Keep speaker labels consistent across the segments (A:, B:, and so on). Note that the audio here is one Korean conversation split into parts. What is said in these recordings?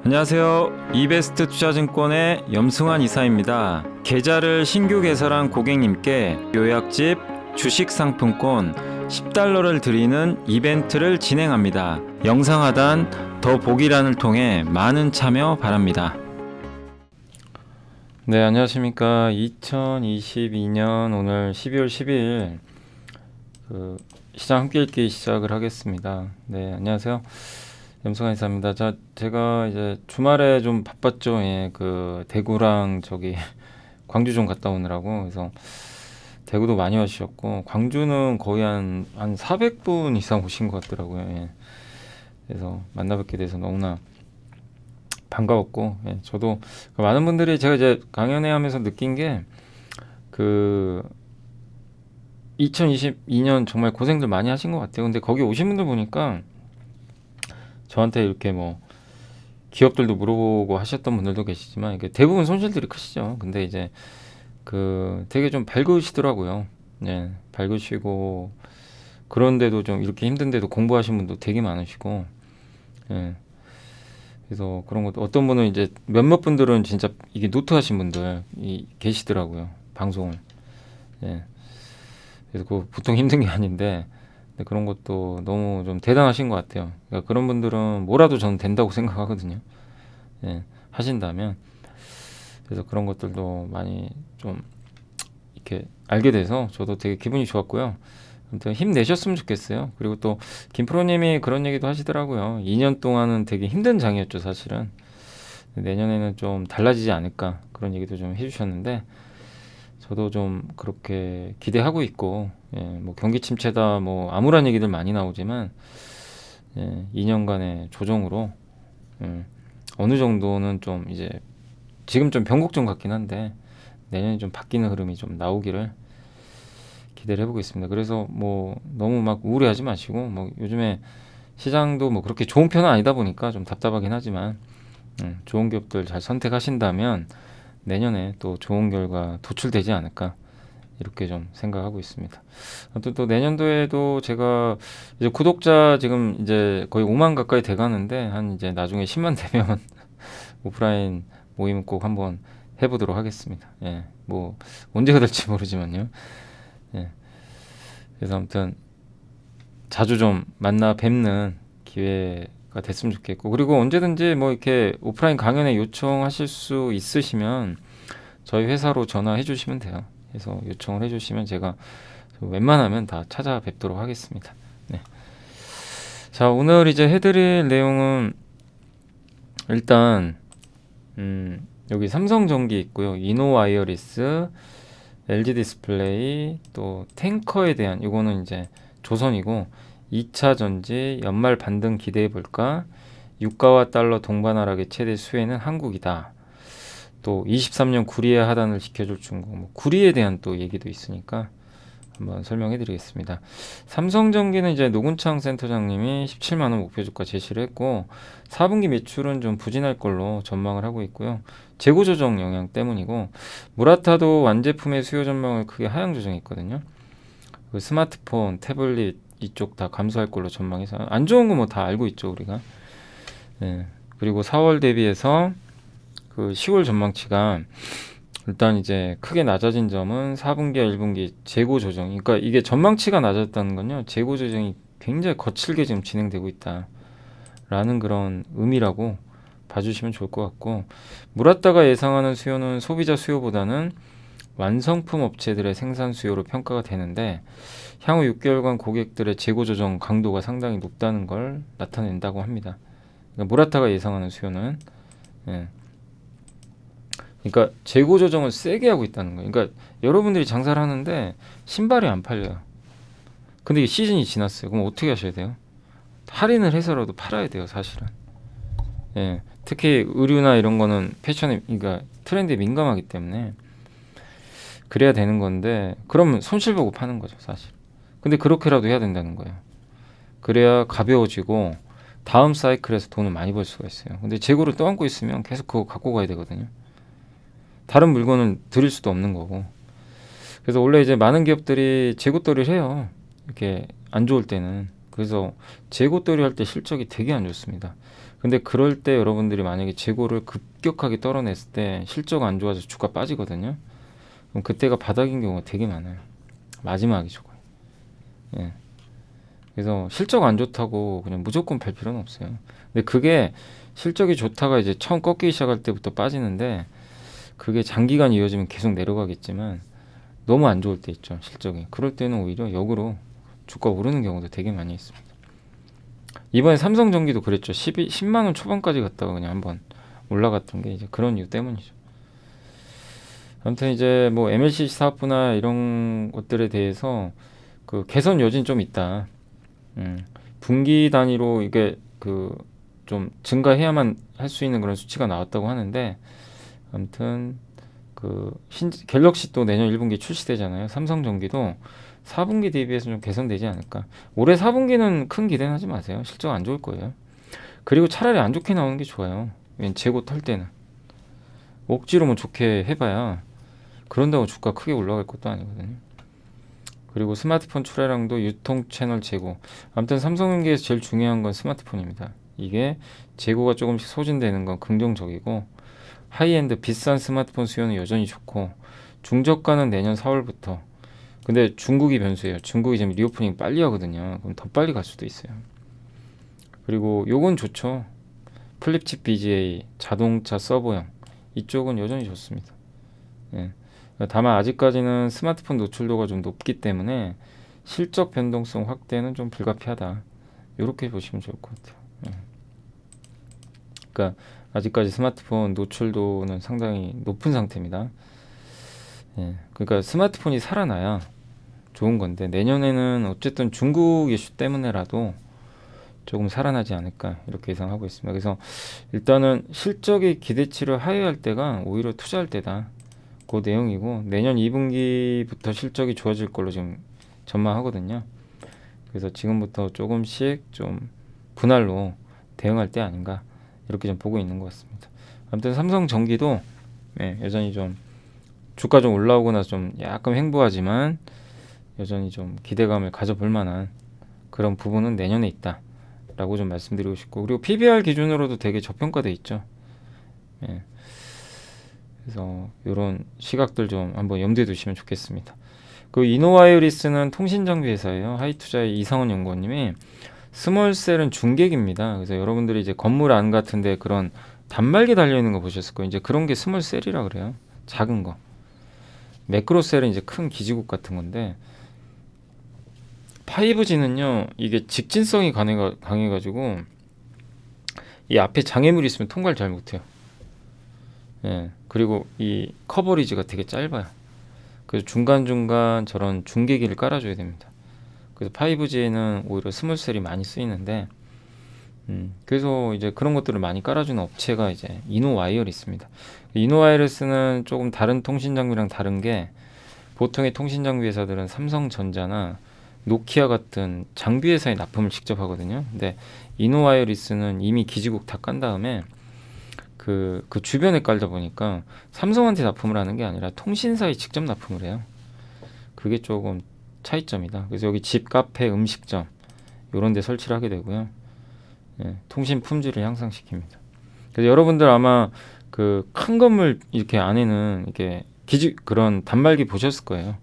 A: 안녕하세요. 이베스트 투자증권의 염승환 이사입니다. 계좌를 신규 개설한 고객님께 요약집 주식 상품권 10달러를 드리는 이벤트를 진행합니다. 영상 하단 더 보기란을 통해 많은 참여 바랍니다.
B: 네, 안녕하십니까. 2022년 오늘 12월 10일 시장 함께 읽기 시작을 하겠습니다. 네, 안녕하세요. 염승환 이사입니다. 제가 이제 주말에 좀 바빴죠. 예, 대구랑 광주 좀 갔다 오느라고. 그래서 대구도 많이 와주셨고, 광주는 거의 한 400분 이상 오신 것 같더라고요. 예. 그래서 만나뵙게 돼서 너무나 반가웠고, 예, 저도 많은 분들이 제가 이제 강연회 하면서 느낀 게 2022년 정말 고생들 많이 하신 것 같아요. 근데 거기 오신 분들 보니까 저한테 이렇게 기업들도 물어보고 하셨던 분들도 계시지만 이게 대부분 손실들이 크시죠. 근데 이제 되게 좀 밝으시더라고요. 네, 밝으시고 그런데도 좀 이렇게 힘든데도 공부하신 분도 되게 많으시고, 예. 그래서 그런 것도 어떤 분은 이제 몇몇 분들은 진짜 이게 노트 하신 분들 계시더라고요. 방송을. 예. 그래서 보통 힘든 게 아닌데 그런 것도 너무 좀 대단하신 것 같아요. 그러니까 그런 분들은 뭐라도 저는 된다고 생각하거든요. 예, 하신다면. 그래서 그런 것들도 많이 좀 이렇게 알게 돼서 저도 되게 기분이 좋았고요. 아무튼 힘내셨으면 좋겠어요. 그리고 또 김프로님이 그런 얘기도 하시더라고요. 2년 동안은 되게 힘든 장이었죠, 사실은. 내년에는 좀 달라지지 않을까 그런 얘기도 좀 해주셨는데 저도 좀 그렇게 기대하고 있고, 예, 경기 침체다 암울한 얘기들 많이 나오지만, 예, 2년간의 조정으로, 어느 정도는 좀 이제 지금 좀 변곡점 같긴 한데 내년에 좀 바뀌는 흐름이 좀 나오기를 기대를 해보고 있습니다. 그래서 너무 막 우울해하지 마시고, 요즘에 시장도 그렇게 좋은 편은 아니다 보니까 좀 답답하긴 하지만, 좋은 기업들 잘 선택하신다면 내년에 또 좋은 결과 도출되지 않을까 이렇게 좀 생각하고 있습니다. 또 내년도에도 제가 이제 구독자 지금 이제 거의 5만 가까이 돼가는데 한 이제 나중에 10만 되면 오프라인 모임 꼭 한번 해보도록 하겠습니다. 예, 언제가 될지 모르지만요. 예, 그래서 아무튼 자주 좀 만나 뵙는 기회가 됐으면 좋겠고, 그리고 언제든지 이렇게 오프라인 강연에 요청하실 수 있으시면 저희 회사로 전화해 주시면 돼요. 그래서 요청을 해 주시면 제가 웬만하면 다 찾아뵙도록 하겠습니다. 네. 자, 오늘 이제 해드릴 내용은 일단 여기 삼성전기 있고요. 이노와이어리스, LG 디스플레이, 또 탱커에 대한 이거는 이제 조선이고, 2차 전지 연말 반등 기대해 볼까? 유가와 달러 동반 하락의 최대 수혜는 한국이다. 또 23년 구리의 하단을 지켜줄 중국, 구리에 대한 또 얘기도 있으니까 한번 설명해 드리겠습니다. 삼성전기는 이제 노군창 센터장님이 17만 원 목표 주가 제시를 했고 4분기 매출은 좀 부진할 걸로 전망을 하고 있고요. 재고 조정 영향 때문이고, 무라타도 완제품의 수요 전망을 크게 하향 조정했거든요. 스마트폰, 태블릿 이쪽 다 감소할 걸로 전망해서 안 좋은 거 다 알고 있죠, 우리가. 네. 그리고 4월 대비해서 10월 전망치가 일단 이제 크게 낮아진 점은 4분기와 1분기 재고 조정. 그러니까 이게 전망치가 낮았다는 건요, 재고 조정이 굉장히 거칠게 지금 진행되고 있다라는 그런 의미라고 봐주시면 좋을 것 같고, 무라타가 예상하는 수요는 소비자 수요보다는 완성품 업체들의 생산 수요로 평가가 되는데 향후 6개월간 고객들의 재고 조정 강도가 상당히 높다는 걸 나타낸다고 합니다. 그러니까 무라타가 예상하는 수요는, 예. 그러니까 재고 조정을 세게 하고 있다는 거예요. 그러니까 여러분들이 장사를 하는데 신발이 안 팔려요. 근데 이게 시즌이 지났어요. 그럼 어떻게 하셔야 돼요? 할인을 해서라도 팔아야 돼요, 사실은. 예. 특히 의류나 이런 거는 그러니까 트렌드에 민감하기 때문에 그래야 되는 건데, 그러면 손실 보고 파는 거죠, 사실. 근데 그렇게라도 해야 된다는 거예요. 그래야 가벼워지고 다음 사이클에서 돈을 많이 벌 수가 있어요. 근데 재고를 떠안고 있으면 계속 그거 갖고 가야 되거든요. 다른 물건을 드릴 수도 없는 거고. 그래서 원래 이제 많은 기업들이 재고떨이를 해요. 이렇게 안 좋을 때는. 그래서 재고떨이 할 때 실적이 되게 안 좋습니다. 근데 그럴 때 여러분들이 만약에 재고를 급격하게 떨어냈을 때 실적 안 좋아서 주가 빠지거든요. 그럼 그때가 바닥인 경우가 되게 많아요. 마지막이죠. 거의. 예. 그래서 실적 안 좋다고 그냥 무조건 팔 필요는 없어요. 근데 그게 실적이 좋다가 이제 처음 꺾이기 시작할 때부터 빠지는데 그게 장기간 이어지면 계속 내려가겠지만 너무 안 좋을 때 있죠. 실적이. 그럴 때는 오히려 역으로 주가 오르는 경우도 되게 많이 있습니다. 이번에 삼성전기도 그랬죠. 10만 원 초반까지 갔다가 그냥 한번 올라갔던 게 이제 그런 이유 때문이죠. 아무튼 이제 뭐 MLCC 사업부나 이런 것들에 대해서 그 개선 여진 좀 있다. 분기 단위로 이게 그 좀 증가해야만 할 수 있는 그런 수치가 나왔다고 하는데 아무튼 그 갤럭시 또 내년 1분기 출시되잖아요. 삼성전기도 4분기 대비해서 좀 개선되지 않을까. 올해 4분기는 큰 기대는 하지 마세요. 실적 안 좋을 거예요. 그리고 차라리 안 좋게 나오는 게 좋아요. 왜냐면 재고 털 때는 억지로 뭐 좋게 해봐야 그런다고 주가 크게 올라갈 것도 아니거든요. 그리고 스마트폰 출하량도 유통 채널 재고. 아무튼 삼성전기에서 제일 중요한 건 스마트폰입니다. 이게 재고가 조금씩 소진되는 건 긍정적이고 하이엔드 비싼 스마트폰 수요는 여전히 좋고 중저가는 내년 4월부터. 근데 중국이 변수예요. 중국이 지금 리오프닝 빨리 하거든요. 그럼 더 빨리 갈 수도 있어요. 그리고 요건 좋죠. 플립칩 BGA, 자동차 서버형 이쪽은 여전히 좋습니다. 예. 다만 아직까지는 스마트폰 노출도가 좀 높기 때문에 실적 변동성 확대는 좀 불가피하다. 이렇게 보시면 좋을 것 같아요. 예. 그러니까 아직까지 스마트폰 노출도는 상당히 높은 상태입니다. 예. 그러니까 스마트폰이 살아나야 좋은 건데 내년에는 어쨌든 중국 이슈 때문에라도 조금 살아나지 않을까 이렇게 예상하고 있습니다. 그래서 일단은 실적의 기대치를 하회할 때가 오히려 투자할 때다. 그 내용이고 내년 2분기부터 실적이 좋아질 걸로 지금 전망하거든요. 그래서 지금부터 조금씩 좀 분할로 대응할 때 아닌가 이렇게 좀 보고 있는 것 같습니다. 아무튼 삼성전기도 여전히 좀 주가 좀 올라오고 나서 좀 약간 횡보하지만 여전히 좀 기대감을 가져볼 만한 그런 부분은 내년에 있다라고 좀 말씀드리고 싶고 그리고 PBR 기준으로도 되게 저평가돼 있죠. 예. 그래서 이런 시각들 좀 한번 염두에 두시면 좋겠습니다. 그 이노와이어리스는 통신장비 회사예요. 하이투자의 이상원 연구원님이 스몰셀은 중계기입니다. 그래서 여러분들이 이제 건물 안 같은데 그런 단말기 달려 있는 거 보셨을 거예요. 이제 그런 게 스몰셀이라 그래요. 작은 거. 매크로셀은 이제 큰 기지국 같은 건데 5G는요 이게 직진성이 강해가지고 이 앞에 장애물이 있으면 통과를 잘 못해요. 예. 그리고 이 커버리지가 되게 짧아요. 그래서 중간중간 저런 중계기를 깔아줘야 됩니다. 그래서 5G에는 오히려 스몰셀이 많이 쓰이는데 그래서 이제 그런 것들을 많이 깔아주는 업체가 이제 이노와이어리스입니다. 이노와이어리스는 조금 다른 통신 장비랑 다른 게 보통의 통신 장비 회사들은 삼성전자나 노키아 같은 장비 회사에 납품을 직접 하거든요. 근데 이노와이어리스는 이미 기지국 다 깐 다음에 그 주변에 깔다 보니까 삼성한테 납품을 하는 게 아니라 통신사에 직접 납품을 해요. 그게 조금 차이점이다. 그래서 여기 집, 카페, 음식점 이런 데 설치를 하게 되고요. 예, 통신 품질을 향상시킵니다. 그래서 여러분들 아마 그 큰 건물 이렇게 안에는 이렇게 그런 단말기 보셨을 거예요.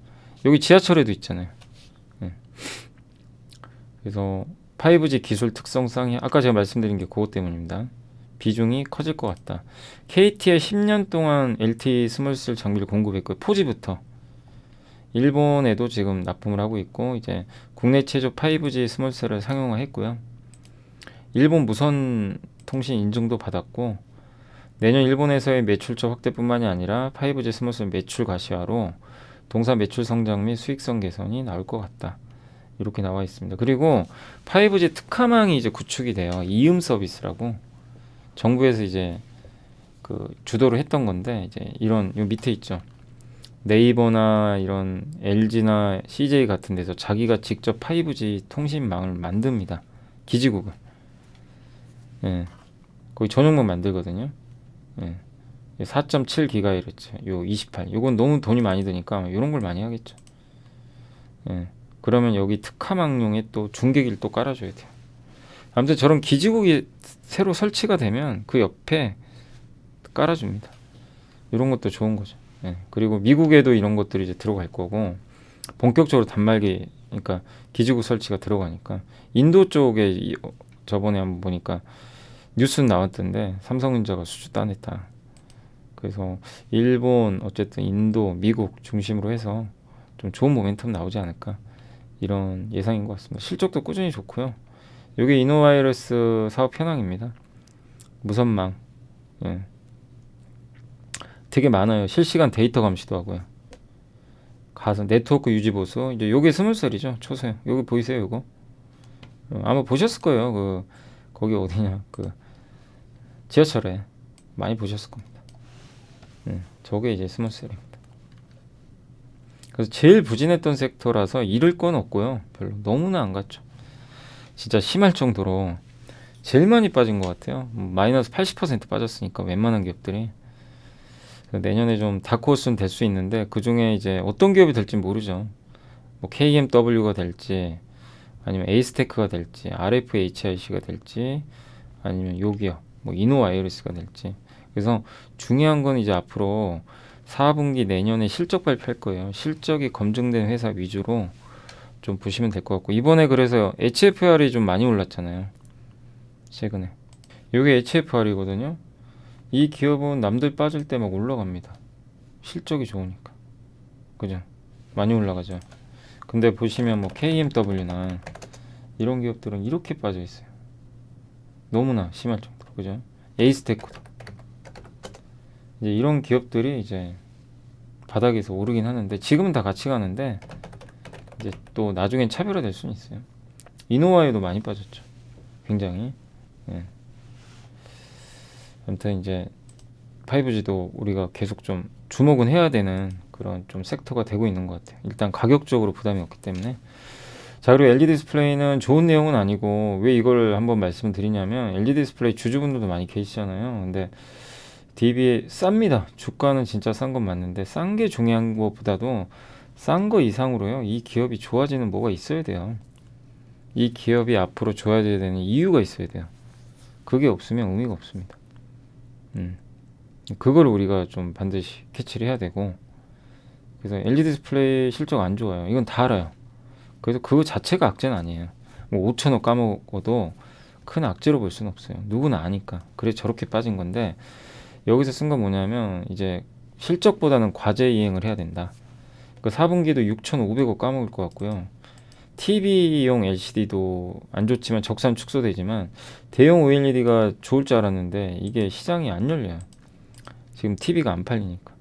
B: 여기 지하철에도 있잖아요. 예. 그래서 5G 기술 특성상이 아까 제가 말씀드린 게 그것 때문입니다. 비중이 커질 것 같다. KT에 10년 동안 LTE 스몰셀 장비를 공급했고요. 포지부터 일본에도 지금 납품을 하고 있고 이제 국내 제조 5G 스몰셀을 상용화했고요. 일본 무선 통신 인증도 받았고 내년 일본에서의 매출처 확대뿐만이 아니라 5G 스몰셀 매출 가시화로 동사 매출 성장 및 수익성 개선이 나올 것 같다. 이렇게 나와 있습니다. 그리고 5G 특화망이 이제 구축이 돼요. 이음 서비스라고 정부에서 이제 그 주도를 했던 건데 이제 이런 요 밑에 있죠. 네이버나 이런 LG나 CJ 같은 데서 자기가 직접 5G 통신망을 만듭니다. 기지국을. 예. 거기 전용망 만들거든요. 예. 4.7GHz, 요 28. 요건 너무 돈이 많이 드니까 이런 걸 많이 하겠죠. 예. 그러면 여기 특화망용에 또 중계기를 또 깔아줘야 돼요. 아무튼 저런 기지국이 새로 설치가 되면 그 옆에 깔아줍니다. 이런 것도 좋은 거죠. 예. 그리고 미국에도 이런 것들이 이제 들어갈 거고 본격적으로 단말기 그러니까 기지국 설치가 들어가니까 인도 쪽에 저번에 한번 보니까 뉴스 나왔던데 삼성전자가 수주 따냈다. 그래서 일본 어쨌든 인도 미국 중심으로 해서 좀 좋은 모멘텀 나오지 않을까 이런 예상인 것 같습니다. 실적도 꾸준히 좋고요. 이게 이노와이러스 사업 현황입니다. 무선망 예. 되게 많아요. 실시간 데이터 감시도 하고요. 가서 네트워크 유지 보수 이제 요게 스몰셀이죠. 초소형. 여기 보이세요, 요거? 아마 보셨을 거예요. 거기 어디냐? 지하철에 많이 보셨을 겁니다. 저게 이제 스몰셀입니다. 그래서 제일 부진했던 섹터라서 잃을 건 없고요. 별로 너무나 안 갔죠. 진짜 심할 정도로 제일 많이 빠진 것 같아요. 마이너스 80% 빠졌으니까 웬만한 기업들이. 내년에 좀 다크호스는 될 수 있는데 그 중에 이제 어떤 기업이 될지 모르죠. 뭐 KMW가 될지 아니면 에이스테크가 될지 RFHIC가 될지 아니면 요 기업 뭐 이노와이러스가 될지. 그래서 중요한 건 이제 앞으로 4분기 내년에 실적 발표할 거예요. 실적이 검증된 회사 위주로 좀 보시면 될 것 같고 이번에 그래서 HFR이 좀 많이 올랐잖아요. 최근에. 요게 HFR이거든요. 이 기업은 남들 빠질 때 막 올라갑니다. 실적이 좋으니까. 그죠? 많이 올라가죠. 근데 보시면 뭐 KMW나 이런 기업들은 이렇게 빠져 있어요. 너무나 심할 정도로. 그죠? 에이스테크도. 이제 이런 기업들이 이제 바닥에서 오르긴 하는데 지금은 다 같이 가는데 이제 또 나중엔 차별화될 수는 있어요. 이노와에도 많이 빠졌죠. 굉장히. 예. 아무튼 이제 5G도 우리가 계속 좀 주목은 해야 되는 그런 좀 섹터가 되고 있는 것 같아요. 일단 가격적으로 부담이 없기 때문에. 자, 그리고 LED 디스플레이는 좋은 내용은 아니고 왜 이걸 한번 말씀을 드리냐면 LED 디스플레이 주주분들도 많이 계시잖아요. 근데 DB에 쌉니다. 주가는 진짜 싼 건 맞는데 싼 게 중요한 것보다도 싼 거 이상으로요. 이 기업이 좋아지는 뭐가 있어야 돼요. 이 기업이 앞으로 좋아져야 되는 이유가 있어야 돼요. 그게 없으면 의미가 없습니다. 그걸 우리가 좀 반드시 캐치를 해야 되고 그래서 LED 디스플레이 실적 안 좋아요. 이건 다 알아요. 그래서 그거 자체가 악재는 아니에요. 뭐 5천억 까먹어도 큰 악재로 볼 수는 없어요. 누구나 아니까. 그래서 저렇게 빠진 건데 여기서 쓴 건 뭐냐면 이제 실적보다는 과제 이행을 해야 된다. 그 4분기도 6,500억 까먹을 것 같고요. TV용 LCD도 안 좋지만 적산 축소되지만 대형 OLED가 좋을 줄 알았는데 이게 시장이 안 열려요. 지금 TV가 안 팔리니까.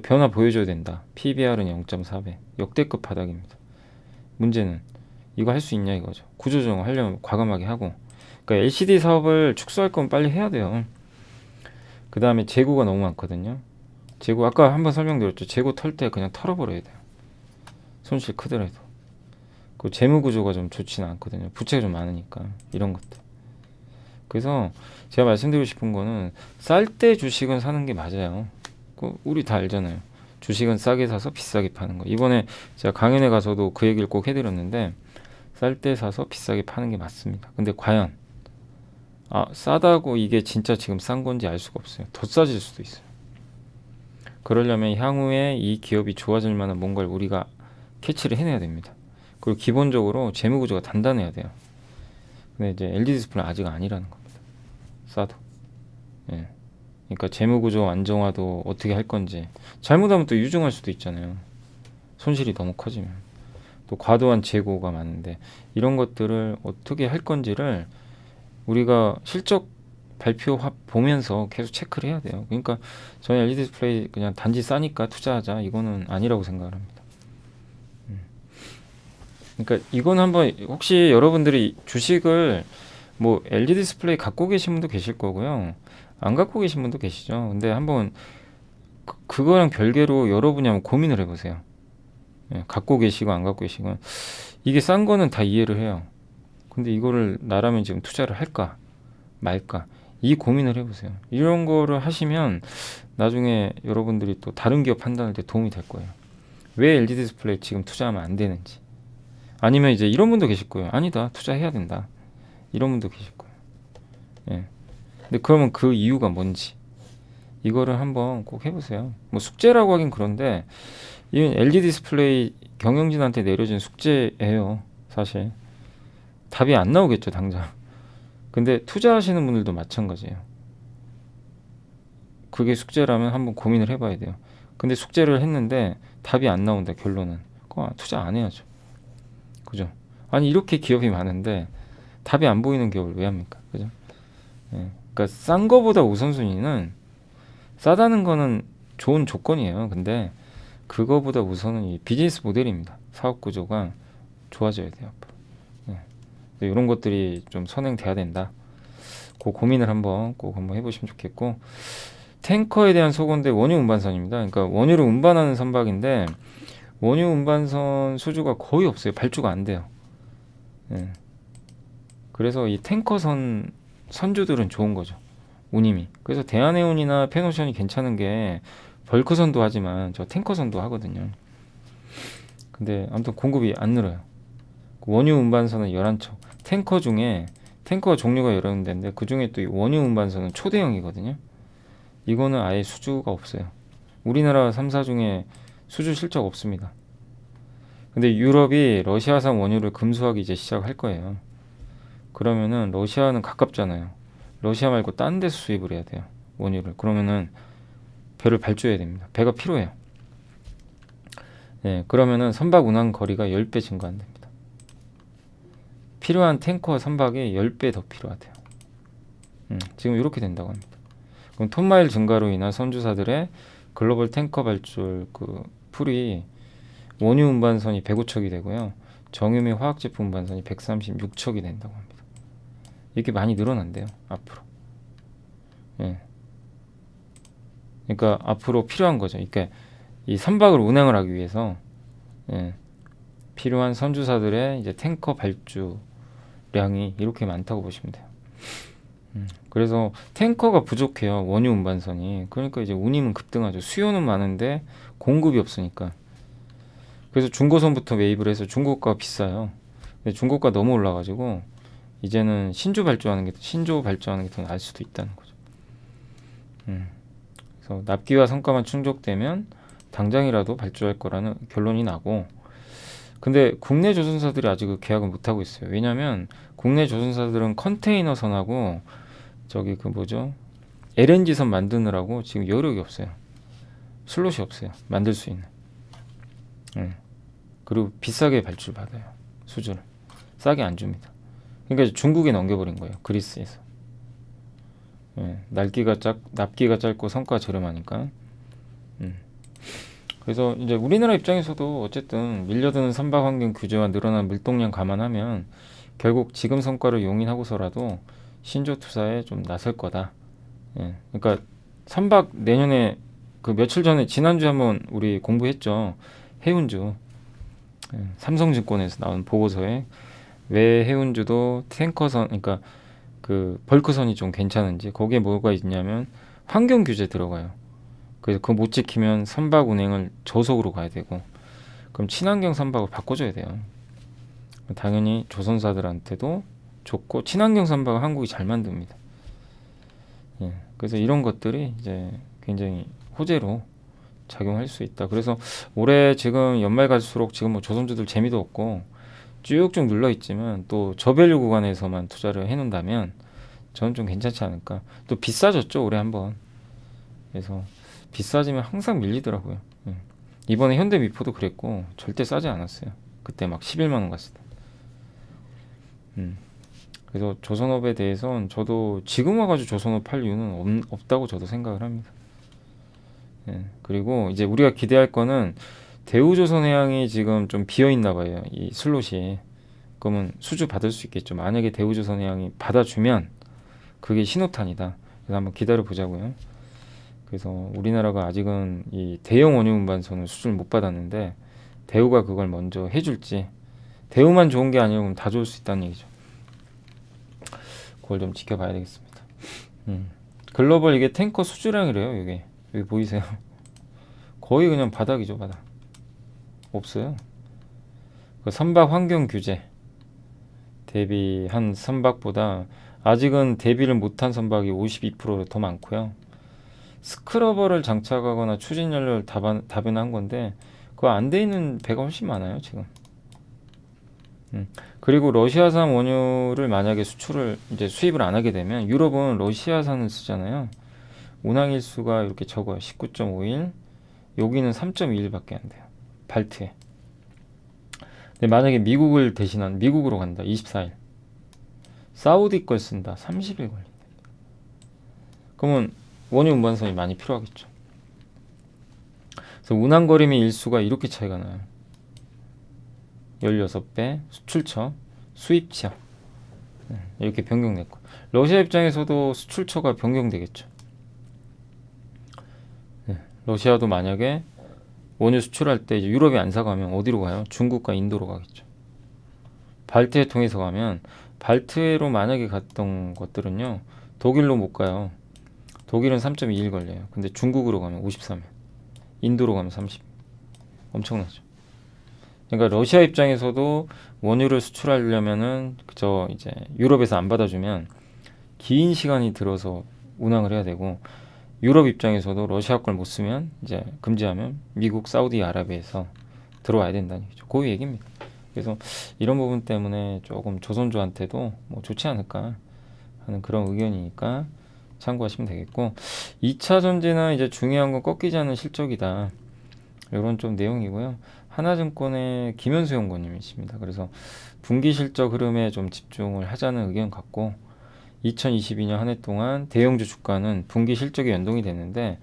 B: 변화 보여줘야 된다. PBR은 0.4배. 역대급 바닥입니다. 문제는 이거 할 수 있냐 이거죠. 구조조정 하려면 과감하게 하고. 그러니까 LCD 사업을 축소할 거면 빨리 해야 돼요. 그 다음에 재고가 너무 많거든요. 재고 아까 한번 설명드렸죠. 재고 털 때 그냥 털어버려야 돼요. 손실 크더라도. 그 재무 구조가 좀 좋지는 않거든요. 부채가 좀 많으니까 이런 것들. 그래서 제가 말씀드리고 싶은 거는 쌀 때 주식은 사는 게 맞아요. 우리 다 알잖아요. 주식은 싸게 사서 비싸게 파는 거. 이번에 제가 강연에 가서도 그 얘기를 꼭 해드렸는데 쌀 때 사서 비싸게 파는 게 맞습니다. 근데 과연 싸다고 이게 진짜 지금 싼 건지 알 수가 없어요. 더 싸질 수도 있어요. 그러려면 향후에 이 기업이 좋아질 만한 뭔가를 우리가 캐치를 해내야 됩니다. 그리고 기본적으로 재무 구조가 단단해야 돼요. 근데 이제 LED 디스플레이는 아직 아니라는 겁니다. 싸도. 예. 그러니까 재무 구조 안정화도 어떻게 할 건지 잘못하면 또 유증할 수도 있잖아요. 손실이 너무 커지면 또 과도한 재고가 많은데 이런 것들을 어떻게 할 건지를 우리가 실적 발표 보면서 계속 체크를 해야 돼요. 그러니까 저는 LED 디스플레이 그냥 단지 싸니까 투자하자 이거는 아니라고 생각을 합니다. 그러니까 이건 한번 혹시 여러분들이 주식을 뭐 LED 디스플레이 갖고 계신 분도 계실 거고요. 안 갖고 계신 분도 계시죠. 근데 한번 그거랑 별개로 여러분이 한번 고민을 해보세요. 예, 갖고 계시고 안 갖고 계시고 이게 싼 거는 다 이해를 해요. 근데 이거를 나라면 지금 투자를 할까 말까 이 고민을 해보세요. 이런 거를 하시면 나중에 여러분들이 또 다른 기업 판단할 때 도움이 될 거예요. 왜 LED 디스플레이 지금 투자하면 안 되는지 아니면 이제 이런 분도 계실 거예요. 아니다, 투자해야 된다. 이런 분도 계실 거예요. 예. 근데 그러면 그 이유가 뭔지 이거를 한번 꼭 해보세요. 뭐 숙제라고 하긴 그런데 이건 LG 디스플레이 경영진한테 내려진 숙제예요. 사실 답이 안 나오겠죠, 당장. 근데 투자하시는 분들도 마찬가지예요. 그게 숙제라면 한번 고민을 해봐야 돼요. 근데 숙제를 했는데 답이 안 나온다, 결론은. 그거 투자 안 해야죠. 그죠? 아니, 이렇게 기업이 많은데 답이 안 보이는 기업을 왜 합니까? 그죠? 예. 그러니까 싼 거보다 우선순위는, 싸다는 거는 좋은 조건이에요. 근데 그거보다 우선은 이 비즈니스 모델입니다. 사업 구조가 좋아져야 돼요, 앞으로. 예. 이런 것들이 좀 선행돼야 된다. 그 고민을 꼭 한번 해보시면 좋겠고, 탱커에 대한 소고인데 원유 운반선입니다. 그러니까 원유를 운반하는 선박인데 원유 운반선 수주가 거의 없어요. 발주가 안 돼요. 예. 그래서 이 탱커선 선주들은 좋은 거죠, 운임이. 그래서 대한해운이나 펜오션이 괜찮은 게 벌크선도 하지만 저 탱커선도 하거든요. 근데 아무튼 공급이 안 늘어요. 원유 운반선은 11척. 탱커 중에 탱커 종류가 여러 군데인데 그 중에 또 이 원유 운반선은 초대형이거든요. 이거는 아예 수주가 없어요. 우리나라 3사 중에 수주 실적 없습니다. 근데 유럽이 러시아산 원유를 금수하기 이제 시작할 거예요. 그러면은 러시아는 가깝잖아요. 러시아 말고 딴 데서 수입을 해야 돼요, 원유를. 그러면은 배를 발주해야 됩니다. 배가 필요해요. 예, 그러면은 선박 운항 거리가 10배 증가한답니다. 필요한 탱커 선박이 10배 더 필요하대요. 지금 이렇게 된다고 합니다. 그럼 톤마일 증가로 인한 선주사들의 글로벌 탱커 발주 그 풀이 원유 운반선이 105척이 되고요. 정유 및 화학제품 운반선이 136척이 된다고 합니다. 이렇게 많이 늘어난대요, 앞으로. 예. 그러니까 앞으로 필요한 거죠. 그러니까 이 선박을 운행을 하기 위해서, 예, 필요한 선주사들의 이제 탱커 발주량이 이렇게 많다고 보시면 돼요. 그래서 탱커가 부족해요, 원유 운반선이. 그러니까 이제 운임은 급등하죠. 수요는 많은데 공급이 없으니까. 그래서 중고선부터 매입을 해서 중고가가 비싸요. 근데 중고가 너무 올라가지고 이제는 신조 발주하는 게 더 나을 수도 있다는 거죠. 그래서 납기와 성과만 충족되면 당장이라도 발주할 거라는 결론이 나고, 근데 국내 조선사들이 아직 그 계약을 못 하고 있어요. 왜냐면 국내 조선사들은 컨테이너선하고 저기 그 뭐죠, LNG선 만드느라고 지금 여력이 없어요. 슬롯이 없어요, 만들 수 있는. 그리고 비싸게 발주를 받아요, 수주를. 싸게 안 줍니다. 그러니까 중국에 넘겨버린 거예요, 그리스에서. 예, 납기가 짧고 성과가 저렴하니까. 그래서 이제 우리나라 입장에서도 어쨌든 밀려드는 선박 환경 규제와 늘어난 물동량 감안하면 결국 지금 성과를 용인하고서라도 신조 투자에 좀 나설 거다. 예, 그러니까 선박 내년에 그 며칠 전에 지난주에 한번 우리 공부했죠. 해운주. 예, 삼성증권에서 나온 보고서에 왜 해운주도 탱커선, 그러니까 그 벌크선이 좀 괜찮은지, 거기에 뭐가 있냐면 환경 규제 들어가요. 그래서 그거 못 지키면 선박 운행을 저속으로 가야 되고, 그럼 친환경 선박을 바꿔줘야 돼요. 당연히 조선사들한테도 좋고, 친환경 선박을 한국이 잘 만듭니다. 예, 그래서 이런 것들이 이제 굉장히 호재로 작용할 수 있다. 그래서 올해 지금 연말 갈수록 지금 뭐 조선주들 재미도 없고 쭉쭉 눌러 있지만 또 저밸류 구간에서만 투자를 해놓는다면 저는 좀 괜찮지 않을까. 또 비싸졌죠, 올해 한번. 그래서 비싸지면 항상 밀리더라고요. 이번에 현대미포도 그랬고 절대 싸지 않았어요. 그때 막 11만 원 갔을 때. 그래서 조선업에 대해서는 저도 지금 와가지고 조선업 팔 이유는 없다고 저도 생각을 합니다. 그리고 이제 우리가 기대할 거는 대우조선해양이 지금 좀 비어 있나 봐요, 이 슬롯이. 그러면 수주 받을 수 있겠죠. 만약에 대우조선해양이 받아주면 그게 신호탄이다. 그래서 한번 기다려 보자고요. 그래서 우리나라가 아직은 이 대형 원유 운반선을 수주를 못 받았는데 대우가 그걸 먼저 해줄지, 대우만 좋은 게 아니라 그럼 다 좋을 수 있다는 얘기죠. 그걸 좀 지켜봐야 되겠습니다. 글로벌 이게 탱커 수주량이래요. 여기 보이세요? 거의 그냥 바닥이죠, 바닥. 없어요. 그 선박 환경 규제 대비한 선박보다 아직은 대비를 못한 선박이 52%더 많고요. 스크러버를 장착하거나 추진 연료를 다변한 건데 그거 안 돼 있는 배가 훨씬 많아요 지금. 그리고 러시아산 원유를 만약에 이제 수입을 안 하게 되면 유럽은 러시아산을 쓰잖아요. 운항일수가 이렇게 적어요. 19.5일. 여기는 3.2일밖에 안 돼요. 발트에. 근데 만약에 미국으로 간다. 24일. 사우디 걸 쓴다. 30일 걸린다. 그러면 원유 운반선이 많이 필요하겠죠. 그래서 운항거리 일수가 이렇게 차이가 나요. 16배, 수출처, 수입처. 이렇게 변경됐고. 러시아 입장에서도 수출처가 변경되겠죠. 러시아도 만약에 원유 수출할 때 이제 유럽이 안 사가면 어디로 가요? 중국과 인도로 가겠죠. 발트해 통해서 가면 발트해로 만약에 갔던 것들은요. 독일로 못 가요. 독일은 3.2일 걸려요. 근데 중국으로 가면 53일. 인도로 가면 30일. 엄청나죠. 그러니까 러시아 입장에서도 원유를 수출하려면은 그저 이제 유럽에서 안 받아주면 긴 시간이 들어서 운항을 해야 되고 유럽 입장에서도 러시아 걸 못 쓰면 이제 금지하면 미국, 사우디아라비아에서 들어와야 된다는 얘기죠. 그 얘기입니다. 그래서 이런 부분 때문에 조금 조선주한테도 뭐 좋지 않을까 하는 그런 의견이니까 참고하시면 되겠고 2차 전지는 이제 중요한 건 꺾이지 않는 실적이다. 이런 좀 내용이고요. 하나증권의 김현수 연구원님이십니다. 그래서 분기 실적 흐름에 좀 집중을 하자는 의견 같고 2022년 한 해 동안 대형주 주가는 분기 실적이 연동이 됐는데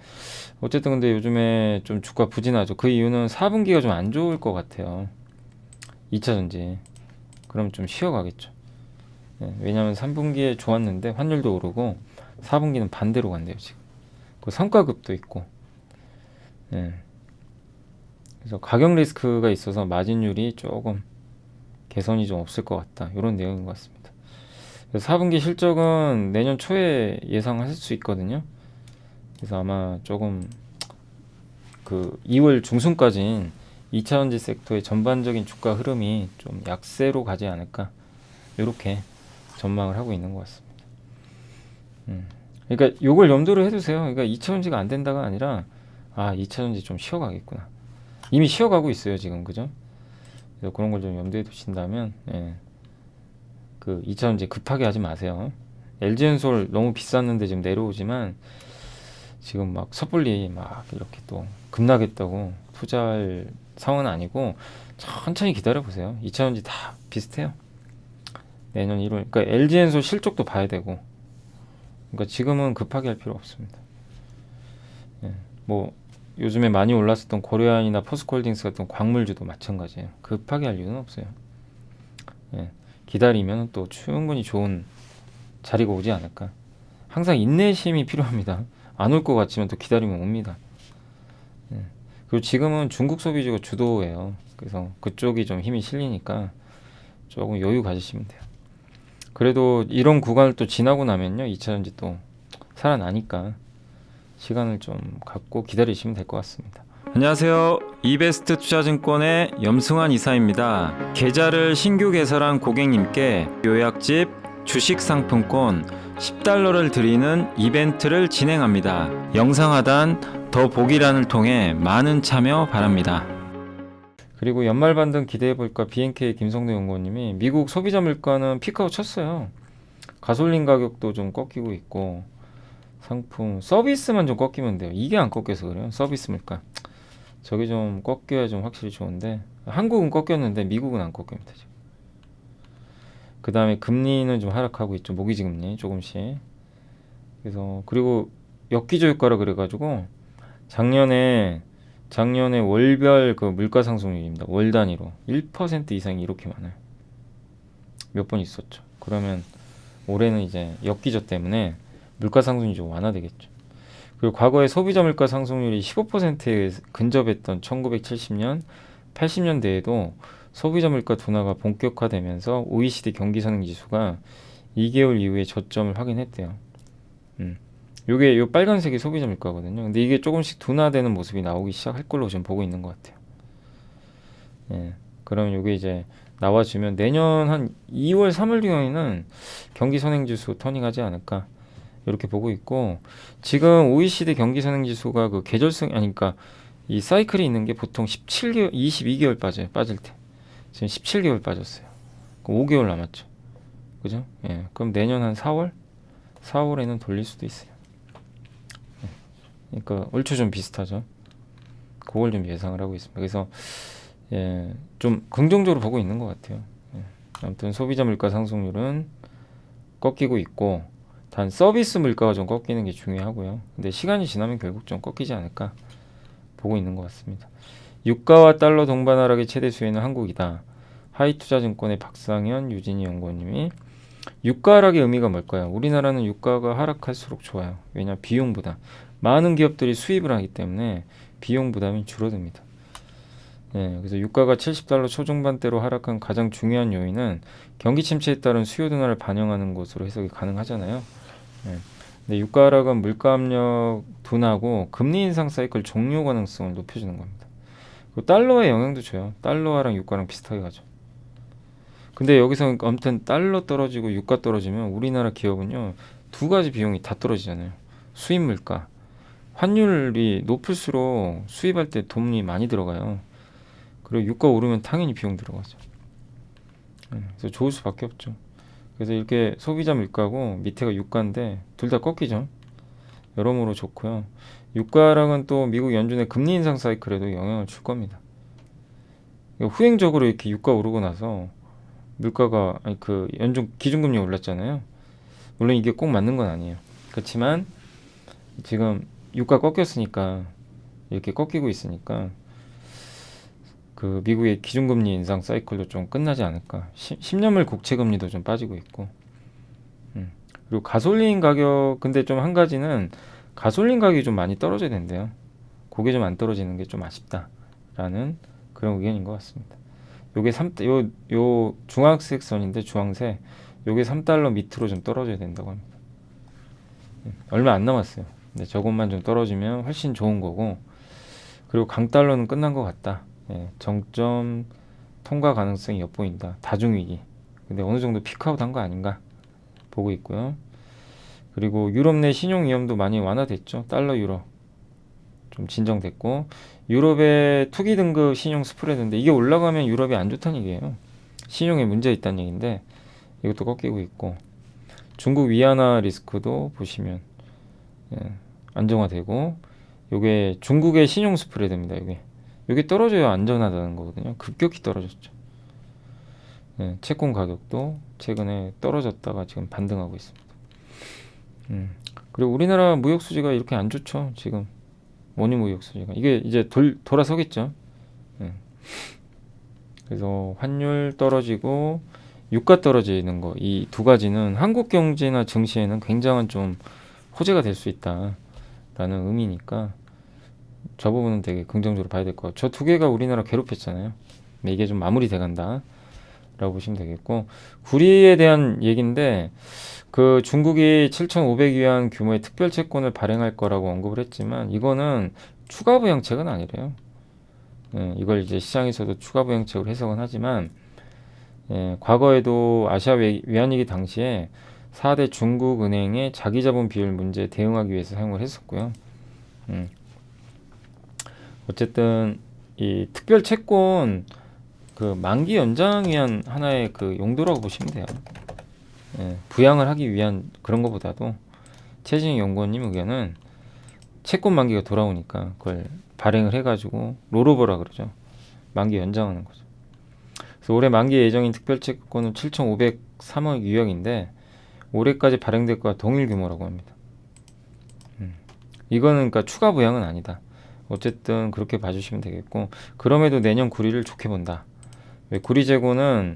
B: 어쨌든 근데 요즘에 좀 주가 부진하죠. 그 이유는 4분기가 좀 안 좋을 것 같아요. 2차 전지. 그럼 좀 쉬어가겠죠. 왜냐하면 3분기에 좋았는데 환율도 오르고 4분기는 반대로 간대요 지금. 그 성과급도 있고. 그래서 가격 리스크가 있어서 마진율이 조금 개선이 좀 없을 것 같다. 이런 내용인 것 같습니다. 4분기 실적은 내년 초에 예상하실 수 있거든요. 그래서 아마 조금 그 2월 중순까지는 2차 전지 섹터의 전반적인 주가 흐름이 좀 약세로 가지 않을까 이렇게 전망을 하고 있는 것 같습니다. 그러니까 이걸 염두를 해두세요. 그러니까 2차 전지가 안 된다가 아니라 2차 전지 좀 쉬어가겠구나. 이미 쉬어가고 있어요 지금 그죠? 그래서 그런 걸 좀 염두에 두신다면 그 2차 전지 급하게 하지 마세요. LG엔솔 너무 비쌌는데 지금 내려오지만 지금 막 섣불리 막 이렇게 또 급락했다고 투자할 상황은 아니고 천천히 기다려 보세요. 2차 전지 다 비슷해요. 내년 1월. 그러니까 LG엔솔 실적도 봐야 되고. 그러니까 지금은 급하게 할 필요 없습니다. 뭐 요즘에 많이 올랐었던 고려안이나 포스코홀딩스 같은 광물주도 마찬가지예요. 급하게 할 이유는 없어요. 기다리면 또 충분히 좋은 자리가 오지 않을까. 항상 인내심이 필요합니다. 안 올 것 같지만 또 기다리면 옵니다. 그리고 지금은 중국 소비주가 주도예요. 그래서 그쪽이 좀 힘이 실리니까 조금 여유 가지시면 돼요. 그래도 이런 구간을 또 지나고 나면요 2차 전지 또 살아나니까 시간을 좀 갖고 기다리시면 될 것 같습니다.
A: 안녕하세요. 이베스트 투자증권의 염승환 이사입니다. 계좌를 신규 개설한 고객님께 요약집 주식 상품권 10달러를 드리는 이벤트를 진행합니다. 영상 하단 더 보기란을 통해 많은 참여 바랍니다.
B: 그리고 연말 반등 기대해볼까 BNK 김성대 연구원님이 미국 소비자 물가는 피크아웃 쳤어요. 가솔린 가격도 좀 꺾이고 있고 상품 서비스만 좀 꺾이면 돼요. 이게 안 꺾여서 그래요. 서비스 물가 저게 좀 꺾여야 좀 확실히 좋은데 한국은 꺾였는데 미국은 안 꺾입니다. 그 다음에 금리는 좀 하락하고 있죠. 모기지 금리 조금씩. 그래서 그리고 역기조 효과라 그래가지고 작년에 월별 그 물가 상승률입니다. 월 단위로 1% 이상이 이렇게 많아요. 몇 번 있었죠. 그러면 올해는 이제 역기조 때문에 물가 상승률이 좀 완화되겠죠. 그리고 과거에 소비자 물가 상승률이 15%에 근접했던 1970년, 80년대에도 소비자 물가 둔화가 본격화되면서 OECD 경기 선행 지수가 2개월 이후에 저점을 확인했대요. 요게 요 빨간색이 소비자 물가거든요. 근데 이게 조금씩 둔화되는 모습이 나오기 시작할 걸로 지금 보고 있는 것 같아요. 그러면 요게 이제 나와주면 내년 한 2월 3월 경에는 경기 선행지수 터닝하지 않을까 이렇게 보고 있고, 지금 OECD 경기 선행지수가 그 계절성 아니 그러니까 이 사이클이 있는 게 보통 17개월 22개월 빠져요. 빠질 때 지금 17개월 빠졌어요. 5개월 남았죠. 그죠? 예. 그럼 내년 한 4월에는 돌릴 수도 있어요. 그러니까 얼추 좀 비슷하죠. 그걸 좀 예상을 하고 있습니다. 그래서 예, 좀 긍정적으로 보고 있는 것 같아요. 예. 아무튼 소비자 물가 상승률은 꺾이고 있고, 단 서비스 물가가 좀 꺾이는 게 중요하고요. 근데 시간이 지나면 결국 좀 꺾이지 않을까 보고 있는 것 같습니다. 유가와 달러 동반 하락의 최대 수혜는 한국이다. 하이투자증권의 박상현, 유진희 연구원님이. 유가 하락의 의미가 뭘까요? 우리나라는 유가가 하락할수록 좋아요. 왜냐, 비용 부담. 많은 기업들이 수입을 하기 때문에 비용 부담이 줄어듭니다. 네, 그래서 유가가 70달러 초중반대로 하락한 가장 중요한 요인은 경기 침체에 따른 수요 둔화를 반영하는 것으로 해석이 가능하잖아요. 네, 근데 유가 하락은 물가 압력 둔화고 금리 인상 사이클 종료 가능성을 높여주는 겁니다. 그리고 달러의 영향도 줘요. 달러랑 유가랑 비슷하게 가죠. 근데 여기서 아무튼 달러 떨어지고 유가 떨어지면 우리나라 기업은요, 두 가지 비용이 다 떨어지잖아요. 수입 물가, 환율이 높을수록 수입할 때 돈이 많이 들어가요. 그리고 유가 오르면 당연히 비용 들어가죠. 그래서 좋을 수밖에 없죠. 그래서 이렇게 소비자 물가고 밑에가 유가인데 둘 다 꺾이죠. 여러모로 좋고요. 유가랑은 또 미국 연준의 금리 인상 사이클에도 영향을 줄 겁니다. 후행적으로 이렇게 유가 오르고 나서 물가가 아니 그 연준 기준금리 올랐잖아요. 물론 이게 꼭 맞는 건 아니에요. 그렇지만 지금 유가 꺾였으니까, 이렇게 꺾이고 있으니까 그 미국의 기준금리 인상 사이클도 좀 끝나지 않을까. 10년물 국채금리도 좀 빠지고 있고. 그리고 가솔린 가격, 근데 좀 한 가지는 가솔린 가격이 좀 많이 떨어져야 된대요. 그게 좀 안 떨어지는 게 좀 아쉽다라는 그런 의견인 것 같습니다. 요게 요 중앙색 선인데 주황색, 요게 3달러 밑으로 좀 떨어져야 된다고 합니다. 얼마 안 남았어요. 근데 저것만 좀 떨어지면 훨씬 좋은 거고, 그리고 강달러는 끝난 것 같다. 예, 정점 통과 가능성이 엿보인다. 다중위기. 근데 어느 정도 피크아웃 한 거 아닌가 보고 있고요. 그리고 유럽 내 신용 위험도 많이 완화됐죠. 달러 유로 좀 진정됐고, 유럽의 투기 등급 신용 스프레드인데 이게 올라가면 유럽이 안 좋다는 얘기예요. 신용에 문제 있다는 얘기인데 이것도 꺾이고 있고, 중국 위안화 리스크도 보시면 예, 안정화되고, 요게 중국의 신용 스프레드입니다. 요게 떨어져야 안전하다는 거거든요. 급격히 떨어졌죠. 예, 채권 가격도 최근에 떨어졌다가 지금 반등하고 있습니다. 그리고 우리나라 무역 수지가 이렇게 안 좋죠. 지금 원유 무역 수지가 이게 이제 돌아서겠죠. 예. 그래서 환율 떨어지고 유가 떨어지는 거, 이 두 가지는 한국 경제나 증시에는 굉장한 좀 호재가 될 수 있다라는 의미니까 저 부분은 되게 긍정적으로 봐야 될 것 같아요. 저 두 개가 우리나라 괴롭혔잖아요. 근데 이게 좀 마무리돼 간다 라고 보시면 되겠고, 구리에 대한 얘기인데 그 중국이 7,500위안 규모의 특별 채권을 발행할 거라고 언급을 했지만 이거는 추가 부양책은 아니래요. 예, 이걸 이제 시장에서도 추가 부양책으로 해석은 하지만, 예, 과거에도 아시아 위안위기 당시에 4대 중국 은행의 자기자본 비율 문제에 대응하기 위해서 사용을 했었고요. 어쨌든 이 특별 채권 그 만기 연장 위한 하나의 그 용도라고 보시면 돼요. 예, 부양을 하기 위한 그런 것보다도 최진희 연구원님 의견은 채권 만기가 돌아오니까 그걸 발행을 해가지고 롤오버라 그러죠. 만기 연장하는 거죠. 그래서 올해 만기 예정인 특별채권은 7,503억 유역인데 올해까지 발행될 거와 동일 규모라고 합니다. 이거는 그러니까 추가 부양은 아니다. 어쨌든 그렇게 봐주시면 되겠고, 그럼에도 내년 구리를 좋게 본다. 왜 구리 재고는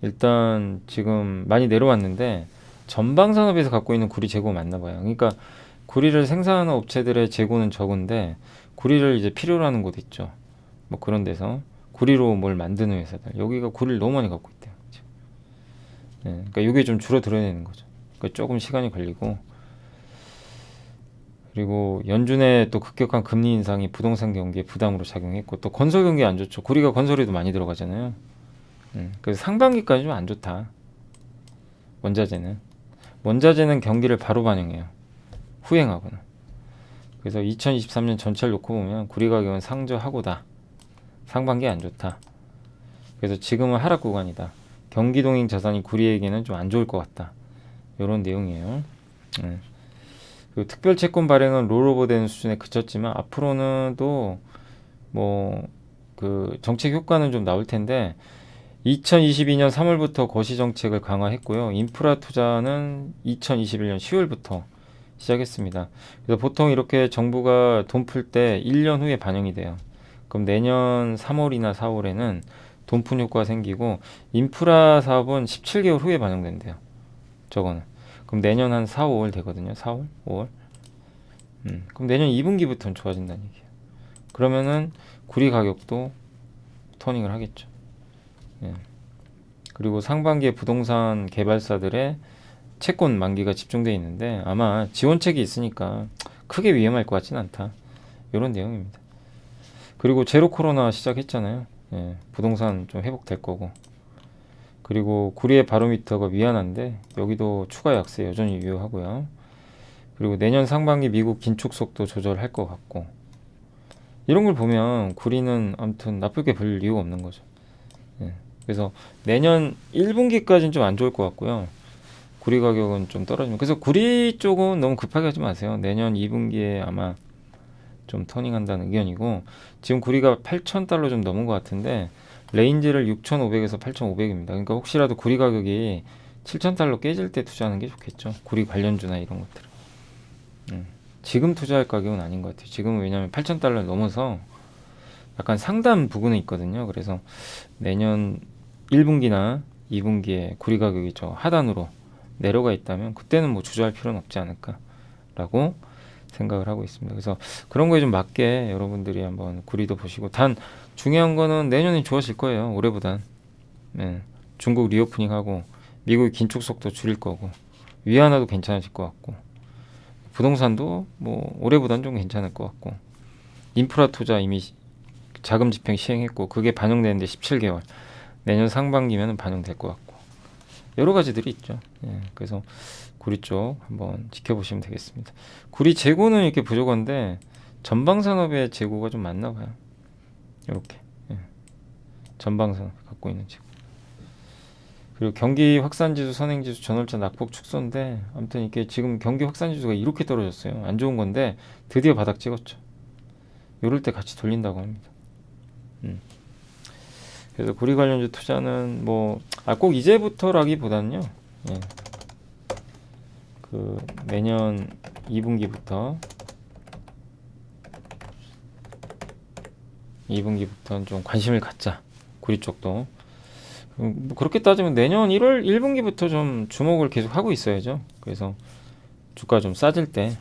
B: 일단 지금 많이 내려왔는데 전방산업에서 갖고 있는 구리 재고가 많나 봐요. 그러니까 구리를 생산하는 업체들의 재고는 적은데 구리를 이제 필요로 하는 곳 있죠. 뭐 그런 데서 구리로 뭘 만드는 회사들, 여기가 구리를 너무 많이 갖고 있대요. 네, 그러니까 이게 좀 줄어들어야 되는 거죠. 그러니까 조금 시간이 걸리고, 그리고 연준의 또 급격한 금리 인상이 부동산 경기에 부담으로 작용했고 또 건설 경기 안 좋죠. 구리가 건설에도 많이 들어가잖아요. 그래서 상반기까지 좀 안 좋다. 원자재는 경기를 바로 반영해요. 후행하거나. 그래서 2023년 전체를 놓고 보면 구리 가격은 상저하고다. 상반기 안 좋다. 그래서 지금은 하락 구간이다. 경기 동행 자산이 구리에게는 좀 안 좋을 것 같다. 이런 내용이에요. 그리고 특별 채권 발행은 롤오버되는 수준에 그쳤지만 앞으로는 또 뭐 그 정책 효과는 좀 나올 텐데 2022년 3월부터 거시 정책을 강화했고요. 인프라 투자는 2021년 10월부터 시작했습니다. 그래서 보통 이렇게 정부가 돈 풀 때 1년 후에 반영이 돼요. 그럼 내년 3월이나 4월에는 돈 푼 효과가 생기고 인프라 사업은 17개월 후에 반영된대요. 저거는. 그럼 내년 한 4, 5월 되거든요. 4월, 5월. 그럼 내년 2분기부터는 좋아진다는 얘기예요. 그러면은 구리 가격도 터닝을 하겠죠. 예. 그리고 상반기에 부동산 개발사들의 채권 만기가 집중되어 있는데 아마 지원책이 있으니까 크게 위험할 것 같지는 않다. 이런 내용입니다. 그리고 제로 코로나 시작했잖아요. 예. 부동산 좀 회복될 거고. 그리고 구리의 바로미터가 위안한데 여기도 추가 약세 여전히 유효하고요. 그리고 내년 상반기 미국 긴축 속도 조절할 것 같고 이런 걸 보면 구리는 아무튼 나쁘게 볼 이유가 없는 거죠. 예. 그래서 내년 1분기까지는 좀 안 좋을 것 같고요. 구리 가격은 좀 떨어지면 그래서 구리 쪽은 너무 급하게 하지 마세요. 내년 2분기에 아마 좀 터닝한다는 의견이고 지금 구리가 8,000달러 좀 넘은 것 같은데 레인지를 6,500에서 8,500입니다. 그러니까 혹시라도 구리 가격이 7,000달러 깨질 때 투자하는 게 좋겠죠. 구리 관련주나 이런 것들. 지금 투자할 가격은 아닌 것 같아요. 지금은 왜냐하면 8,000달러 넘어서 약간 상단 부근에 있거든요. 그래서 내년 1분기나 2분기에 구리 가격이 저 하단으로 내려가 있다면 그때는 뭐 주저할 필요는 없지 않을까라고 생각을 하고 있습니다. 그래서 그런 거에 좀 맞게 여러분들이 한번 구리도 보시고 단 중요한 거는 내년에 좋아질 거예요. 올해보단. 네. 중국 리오프닝하고 미국의 긴축 속도 줄일 거고 위안화도 괜찮아질 것 같고 부동산도 뭐 올해보단 좀 괜찮을 것 같고 인프라 투자 이미 자금 집행 시행했고 그게 반영되는데 17개월 내년 상반기면 반영될 것 같고 여러 가지들이 있죠. 예, 그래서 구리 쪽 한번 지켜보시면 되겠습니다. 구리 재고는 이렇게 부족한데 전방산업의 재고가 좀 많나 봐요. 이렇게 전방산업 갖고 있는 재고. 그리고 경기 확산지수, 선행지수, 전월차 낙폭 축소인데 아무튼 이게 지금 경기 확산지수가 이렇게 떨어졌어요. 안 좋은 건데 드디어 바닥 찍었죠. 이럴 때 같이 돌린다고 합니다. 그래서 구리 관련주 투자는 뭐 꼭 이제부터라기보다는요. 예. 그 내년 2분기부터는 좀 관심을 갖자. 구리 쪽도. 뭐 그렇게 따지면 내년 1월 1분기부터 좀 주목을 계속 하고 있어야죠. 그래서 주가 좀 싸질 때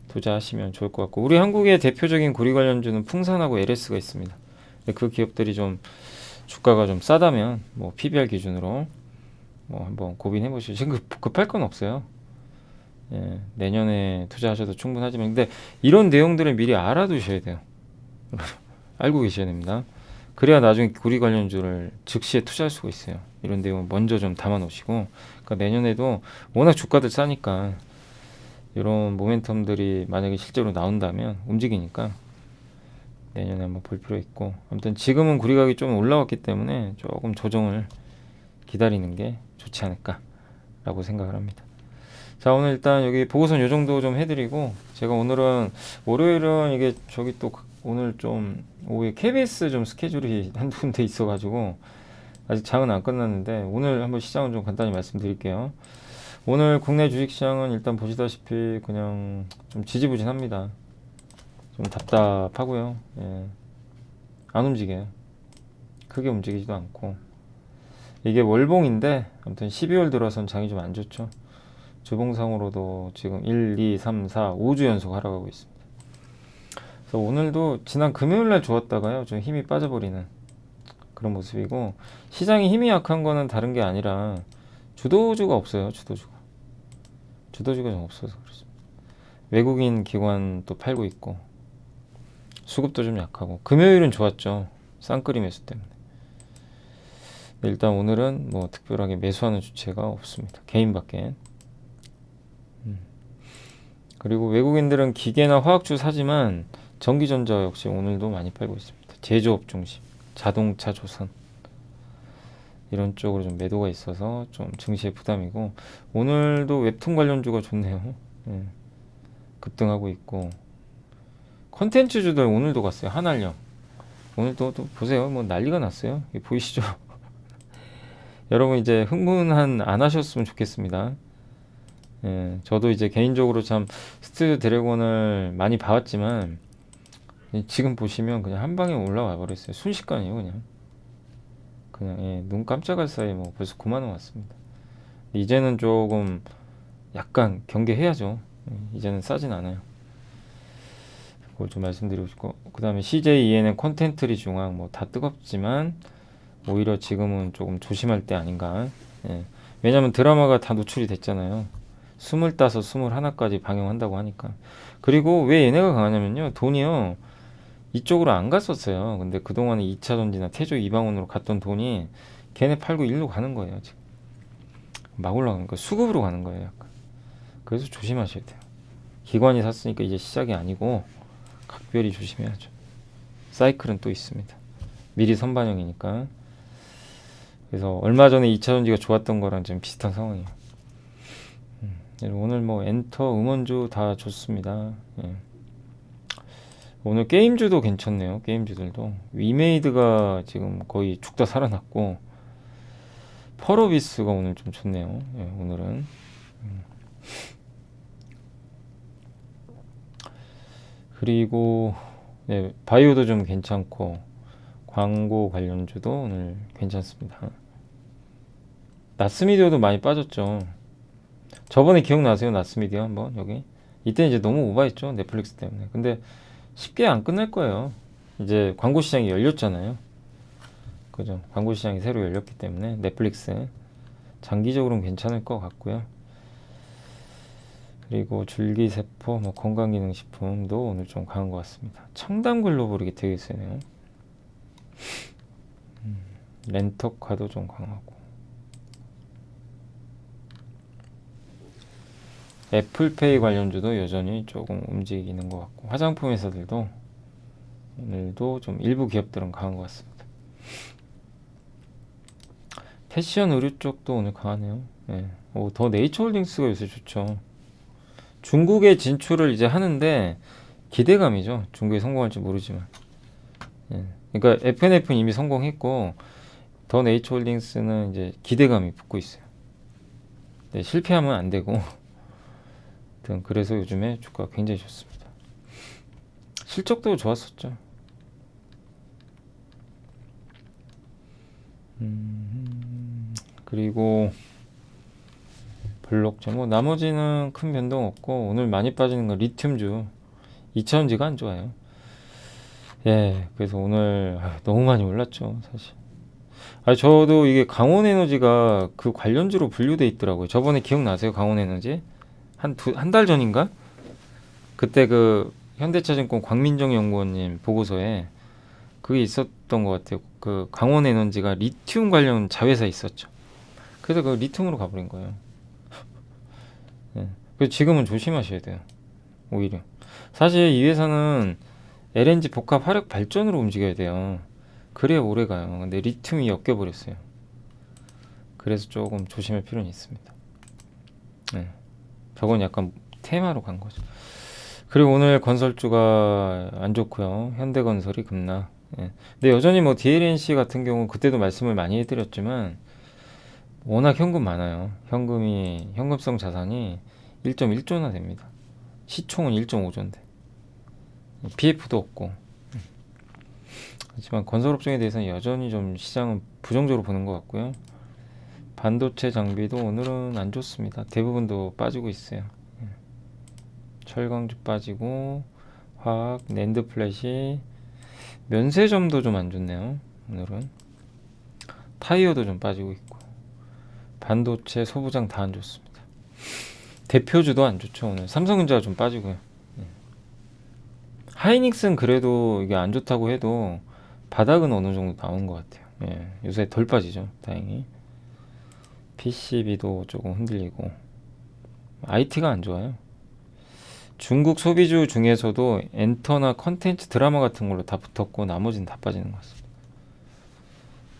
B: 투자하시면 좋을 것 같고 우리 한국의 대표적인 구리 관련주는 풍산하고 LS가 있습니다. 그 기업들이 좀 주가가 좀 싸다면 뭐 PBR 기준으로 뭐 한번 고민해 보시죠. 지금 급할 건 없어요. 예, 내년에 투자하셔도 충분하지만 근데 이런 내용들을 미리 알아두셔야 돼요. 알고 계셔야 됩니다. 그래야 나중에 구리 관련주를 즉시에 투자할 수가 있어요. 이런 내용을 먼저 좀 담아 놓으시고 그러니까 내년에도 워낙 주가들 싸니까 이런 모멘텀들이 만약에 실제로 나온다면 움직이니까 내년에 한번 볼 필요 있고 아무튼 지금은 구리 가격이 좀 올라왔기 때문에 조금 조정을 기다리는 게 좋지 않을까라고 생각을 합니다. 자 오늘 일단 여기 보고서는 요 정도 좀 해드리고 제가 오늘은 월요일은 이게 저기 또 오늘 좀 오후에 KBS 좀 스케줄이 한두 군데 있어가지고 아직 장은 안 끝났는데 오늘 한번 시장은 좀 간단히 말씀드릴게요. 오늘 국내 주식시장은 일단 보시다시피 그냥 좀 지지부진합니다. 좀 답답하고요. 예. 안 움직여요. 크게 움직이지도 않고 이게 월봉인데 아무튼 12월 들어선 장이 좀 안 좋죠. 주봉상으로도 지금 1, 2, 3, 4, 5주 연속 하락하고 있습니다. 그래서 오늘도 지난 금요일날 좋았다가요 좀 힘이 빠져버리는 그런 모습이고 시장이 힘이 약한 거는 다른 게 아니라 주도주가 없어요. 주도주가 좀 없어서 그렇습니다. 외국인 기관 또 팔고 있고 수급도 좀 약하고 금요일은 좋았죠. 쌍끌이 매수 때문에. 일단 오늘은 뭐 특별하게 매수하는 주체가 없습니다. 개인밖에. 그리고 외국인들은 기계나 화학주 사지만 전기전자 역시 오늘도 많이 팔고 있습니다. 제조업 중심, 자동차, 조선 이런 쪽으로 좀 매도가 있어서 좀 증시에 부담이고 오늘도 웹툰 관련주가 좋네요. 급등하고 있고 콘텐츠주들 오늘도 갔어요. 한알령 오늘도 또 보세요. 뭐 난리가 났어요. 이게 보이시죠? 여러분 이제 흥분 안 하셨으면 좋겠습니다. 저도 이제 개인적으로 참 스튜디오 드래곤을 많이 봐왔지만 지금 보시면 그냥 한 방에 올라와 버렸어요. 순식간이에요. 그냥 눈 깜짝할 사이에 뭐 벌써 9만 원 왔습니다. 이제는 조금 약간 경계해야죠. 이제는 싸진 않아요. 그걸 좀 말씀드리고 싶고 그 다음에 CJ ENM 콘텐트리 중앙 뭐 다 뜨겁지만 오히려 지금은 조금 조심할 때 아닌가. 왜냐면 드라마가 다 노출이 됐잖아요. 25, 21까지 방영한다고 하니까. 그리고 왜 얘네가 강하냐면요. 돈이요. 이쪽으로 안 갔었어요. 근데 그동안에 2차전지나 태조 이방원으로 갔던 돈이 걔네 팔고 일로 가는 거예요. 지금. 막 올라가는 거예요. 수급으로 가는 거예요. 약간. 그래서 조심하셔야 돼요. 기관이 샀으니까 이제 시작이 아니고 각별히 조심해야죠. 사이클은 또 있습니다. 미리 선반영이니까. 그래서 얼마 전에 2차전지가 좋았던 거랑 좀 비슷한 상황이에요. 오늘 뭐 엔터, 음원주 다 좋습니다. 오늘 게임주도 괜찮네요. 게임주들도 위메이드가 지금 거의 죽다 살아났고 펄어비스가 오늘 좀 좋네요. 오늘은 그리고 바이오도 좀 괜찮고 광고 관련주도 오늘 괜찮습니다. 나스미디어도 많이 빠졌죠. 저번에 기억나세요? 나스미디어 한번 여기 이때 이제 너무 오버했죠. 넷플릭스 때문에. 근데 쉽게 안 끝날 거예요. 이제 광고 시장이 열렸잖아요. 그죠? 광고 시장이 새로 열렸기 때문에 넷플릭스 장기적으로는 괜찮을 것 같고요. 그리고 줄기세포, 뭐 건강기능식품도 오늘 좀 강한 것 같습니다. 청담글로벌이 되게 세네요. 렌터카도 좀 강하고 애플페이 관련주도 여전히 조금 움직이는 것 같고 화장품 회사들도 오늘도 좀 일부 기업들은 강한 것 같습니다. 패션 의류 쪽도 오늘 강하네요. 더 네이처홀딩스가 요새 좋죠. 중국에 진출을 이제 하는데 기대감이죠. 중국에 성공할지 모르지만. 그러니까 FNF는 이미 성공했고 더 네이처홀딩스는 이제 기대감이 붙고 있어요. 실패하면 안 되고. 그래서 요즘에 주가가 굉장히 좋습니다. 실적도 좋았었죠. 그리고 블록체 뭐 나머지는 큰 변동 없고 오늘 많이 빠지는 건 리튬주 2차전지가 안 좋아요. 그래서 오늘 너무 많이 올랐죠 사실. 저도 이게 강원에너지가 그 관련주로 분류돼 있더라고요. 저번에 기억나세요? 강원에너지 한 달 전인가? 그때 그 현대차증권 광민정 연구원님 보고서에 그게 있었던 것 같아요. 그 강원에너지가 리튬 관련 자회사 있었죠. 그래서 그 리튬으로 가버린 거예요. 그래서 지금은 조심하셔야 돼요. 오히려 사실 이 회사는 LNG 복합 화력 발전으로 움직여야 돼요. 그래야 오래 가요. 근데 리튬이 엮여버렸어요. 그래서 조금 조심할 필요는 있습니다. 저건 약간 테마로 간 거죠. 그리고 오늘 건설주가 안 좋고요. 현대건설이 급락. 근데 여전히 뭐 DLNC 같은 경우 그때도 말씀을 많이 해드렸지만 워낙 현금 많아요. 현금성 자산이 1.1조나 됩니다. 시총은 1.5조인데 PF도 없고. 하지만 건설업종에 대해서는 여전히 좀 시장은 부정적으로 보는 것 같고요. 반도체 장비도 오늘은 안 좋습니다. 대부분도 빠지고 있어요. 철강주 빠지고 화학, 낸드 플래시, 면세점도 좀 안 좋네요. 오늘은 타이어도 좀 빠지고 있고 반도체, 소부장 다 안 좋습니다. 대표주도 안 좋죠. 오늘 삼성전자가 좀 빠지고요. 하이닉스는 그래도 이게 안 좋다고 해도 바닥은 어느 정도 나온 것 같아요. 예, 요새 덜 빠지죠. 다행히. PCB도 조금 흔들리고 IT가 안 좋아요. 중국 소비주 중에서도 엔터나 컨텐츠 드라마 같은 걸로 다 붙었고 나머지는 다 빠지는 것 같습니다.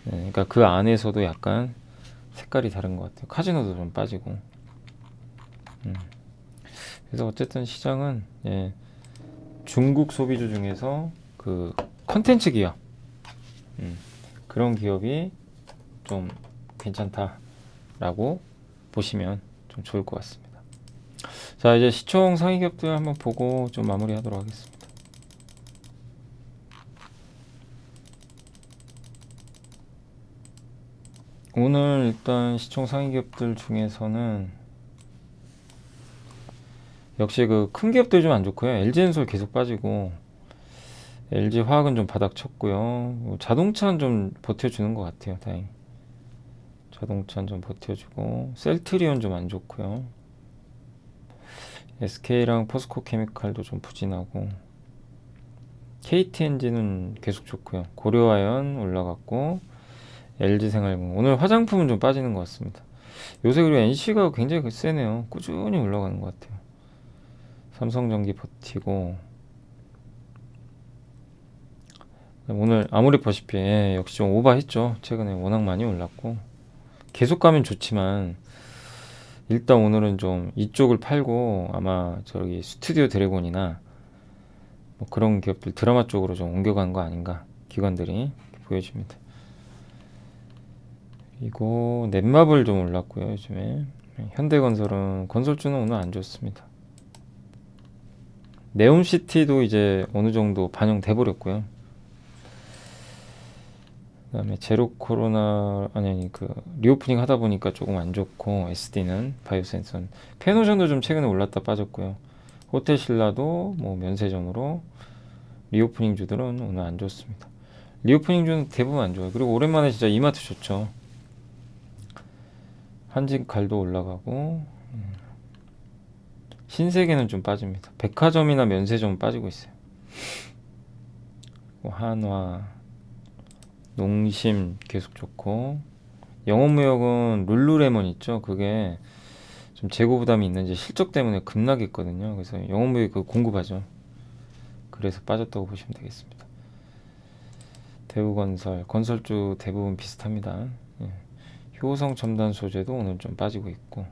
B: 네, 그러니까 그 안에서도 약간 색깔이 다른 것 같아요. 카지노도 좀 빠지고. 그래서 어쨌든 시장은 예, 중국 소비주 중에서 그 컨텐츠 기업 그런 기업이 좀 괜찮다라고 보시면 좀 좋을 것 같습니다. 자, 이제 시총 상위 기업들 한번 보고 좀 마무리하도록 하겠습니다. 오늘 일단 시총 상위 기업들 중에서는 역시 그 큰 기업들 좀 안 좋고요. LG엔솔 계속 빠지고 LG화학은 좀 바닥 쳤고요. 자동차는 좀 버텨주는 것 같아요. 다행히. 자동차는 좀 버텨주고 셀트리온 좀 안 좋고요. SK랑 포스코 케미칼도 좀 부진하고 KT엔진은 계속 좋고요. 고려아연 올라갔고 LG생활공 오늘 화장품은 좀 빠지는 것 같습니다. 요새 그리고 NC가 굉장히 세네요. 꾸준히 올라가는 것 같아요. 삼성전기 버티고 오늘 아무리 보시피 역시 좀 오버했죠. 최근에 워낙 많이 올랐고 계속 가면 좋지만 일단 오늘은 좀 이쪽을 팔고 아마 저기 스튜디오 드래곤이나 뭐 그런 기업들 드라마 쪽으로 좀 옮겨간 거 아닌가 기관들이 보여집니다. 그리고 넷마블 좀 올랐고요. 요즘에 현대건설은 건설주는 오늘 안 좋습니다. 네옴시티도 이제 어느 정도 반영돼 버렸고요. 그다음에 제로 코로나 아니 그 리오프닝 하다 보니까 조금 안 좋고 SD는 바이오센서는 페노션도 좀 최근에 올랐다 빠졌고요. 호텔신라도 뭐 면세점으로 리오프닝 주들은 오늘 안 좋습니다. 리오프닝 주는 대부분 안 좋아요. 그리고 오랜만에 진짜 이마트 좋죠. 한진칼도 올라가고 신세계는 좀 빠집니다. 백화점이나 면세점은 빠지고 있어요. 한화 농심 계속 좋고 영업무역은 룰루레몬 있죠. 그게 좀 재고 부담이 있는지 실적 때문에 급락했거든요. 그래서 영업무역 그 공급하죠. 그래서 빠졌다고 보시면 되겠습니다. 대우건설 건설주 대부분 비슷합니다. 예. 효성 첨단 소재도 오늘 좀 빠지고 있고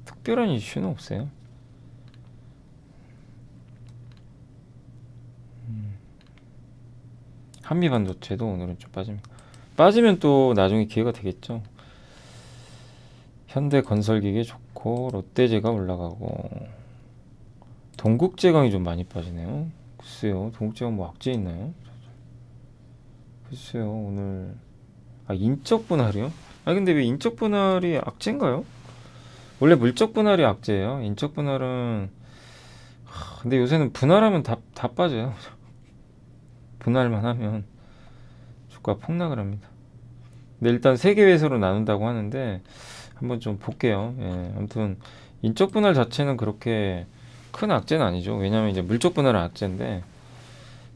B: 특별한 이슈는 없어요. 한미반도체도 오늘은 좀 빠집니다. 빠지면 또 나중에 기회가 되겠죠. 현대건설기계 좋고 롯데제가 올라가고 동국제강이 좀 많이 빠지네요. 글쎄요. 동국제강 뭐 악재 있나요? 글쎄요. 오늘 인적 분할이요? 근데 왜 인적 분할이 악재인가요? 원래 물적 분할이 악재예요. 인적 분할은 근데 요새는 분할하면 다 빠져요. 분할만 하면 주가 폭락을 합니다. 근데 일단 세 개 회사로 나눈다고 하는데 한번 좀 볼게요. 예, 아무튼 인적 분할 자체는 그렇게 큰 악재는 아니죠. 왜냐하면 이제 물적 분할은 악재인데,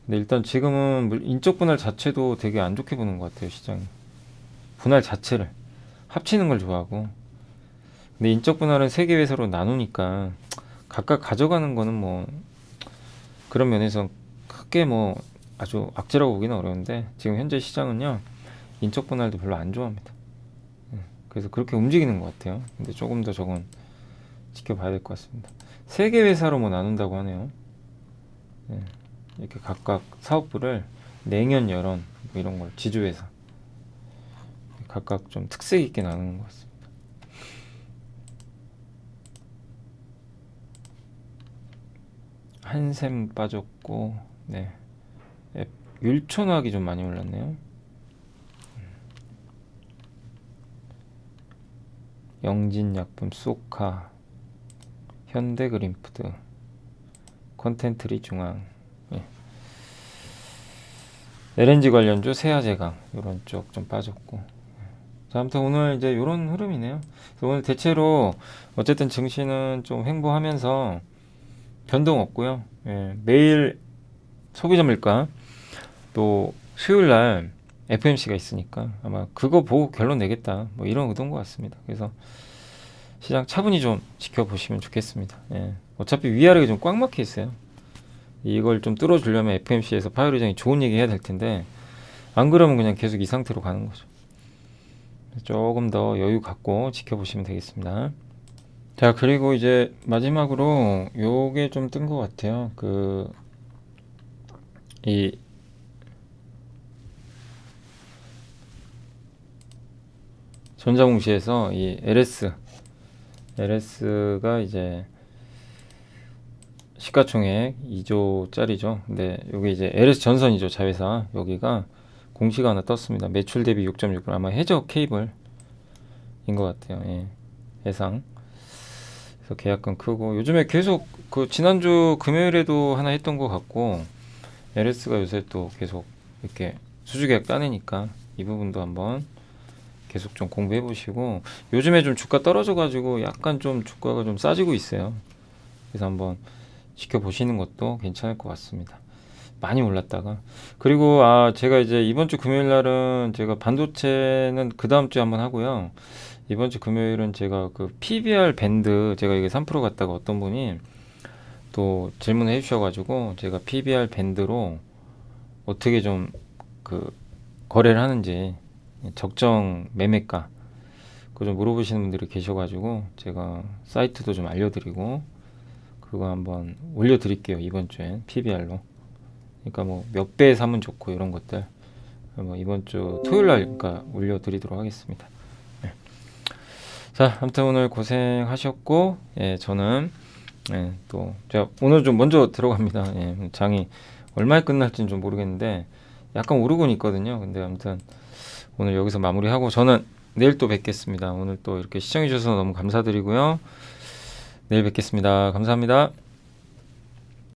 B: 근데 일단 지금은 인적 분할 자체도 되게 안 좋게 보는 것 같아요. 시장이 분할 자체를 합치는 걸 좋아하고, 근데 인적 분할은 세 개 회사로 나누니까 각각 가져가는 거는 뭐 그런 면에서 크게 뭐 아주 악재라고 보기는 어려운데 지금 현재 시장은요 인적 분할도 별로 안 좋아합니다. 그래서 그렇게 움직이는 것 같아요. 근데 조금 더 저건 지켜봐야 될 것 같습니다. 세 개 회사로 뭐 나눈다고 하네요. 이렇게 각각 사업부를 냉연, 열원 뭐 이런 걸 지주회사 각각 좀 특색 있게 나누는 것 같습니다. 한샘 빠졌고, 네. 율촌화학이 좀 많이 올랐네요. 영진약품, 소카, 현대그린푸드, 컨텐트리 중앙, LNG 관련주 세아제강 이런 쪽 좀 빠졌고, 자, 아무튼 오늘 이제 이런 흐름이네요. 그래서 오늘 대체로 어쨌든 증시는 좀 횡보하면서 변동 없고요. 예, 매일 소비자 물가 또 수요일 날 FMC가 있으니까 아마 그거 보고 결론 내겠다 뭐 이런 의도인 것 같습니다. 그래서 시장 차분히 좀 지켜보시면 좋겠습니다. 예, 어차피 위아래가 좀 꽉 막혀 있어요. 이걸 좀 뚫어주려면 FMC에서 파월 의장이 좋은 얘기 해야 될 텐데 안 그러면 그냥 계속 이 상태로 가는 거죠. 조금 더 여유 갖고 지켜보시면 되겠습니다. 자, 그리고 이제 마지막으로 요게 좀 뜬 것 같아요. 이 전자공시에서 이 LS가 이제 시가총액 2조짜리죠. 근데 여기 이제 LS 전선이죠. 자회사. 여기가 공시가 하나 떴습니다. 매출 대비 6.6%. 아마 해저 케이블인 것 같아요. 예. 해상. 그래서 계약금 크고 요즘에 계속 그 지난주 금요일에도 하나 했던 것 같고 LS가 요새 또 계속 이렇게 수주 계약 따내니까 이 부분도 한번 계속 좀 공부해 보시고 요즘에 좀 주가 떨어져 가지고 약간 좀 주가가 좀 싸지고 있어요. 그래서 한번 지켜보시는 것도 괜찮을 것 같습니다. 많이 올랐다가 그리고 제가 이제 이번 주 금요일 날은 제가 반도체는 그 다음 주에 한번 하고요. 이번 주 금요일은 제가 그 PBR 밴드 제가 이게 3% 갔다가 어떤 분이 또 질문을 해주셔가지고 제가 PBR 밴드로 어떻게 좀 그 거래를 하는지 적정 매매가 그거 좀 물어보시는 분들이 계셔가지고 제가 사이트도 좀 알려드리고 그거 한번 올려드릴게요. 이번 주엔 PBR로. 그러니까 뭐 몇 배 사면 좋고 이런 것들 뭐 이번 주 토요일 날 그러니까 올려드리도록 하겠습니다. 네. 자, 아무튼 오늘 고생하셨고 저는 또 제가 오늘 좀 먼저 들어갑니다. 장이 얼마에 끝날지는 좀 모르겠는데 약간 오르곤 있거든요. 근데 아무튼 오늘 여기서 마무리하고 저는 내일 또 뵙겠습니다. 오늘 또 이렇게 시청해 주셔서 너무 감사드리고요. 내일 뵙겠습니다. 감사합니다.